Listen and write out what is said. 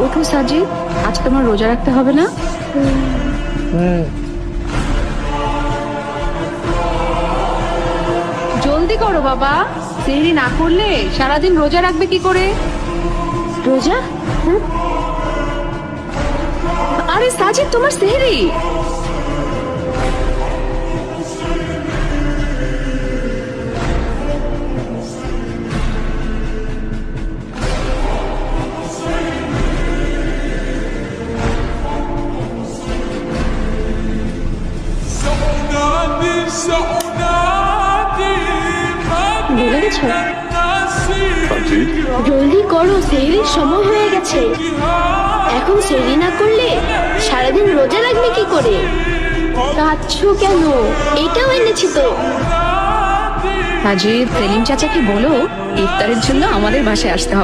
ওঠো সাজিদ, আজ তোমার রোজা রাখতে হবে না? জলদি করো বাবা, সেহরি না করলে সারাদিন রোজা রাখবে কি করে? রোজা? আরে সাজিদ, তোমার সেহরি। ভুলে গেছো? সাজিদ, জলদি করো, সেহরির সময় হয়ে গেছে। এখন সেহরি না করলে সারাদিন রোজা রাখবে কি করে? কাঁদছো কেন? এটাও এনেছি তো। সাজিদ, সেলিম চাচাকে বলো ইফতারের জন্য আমাদের বাসায় আসতে হবে।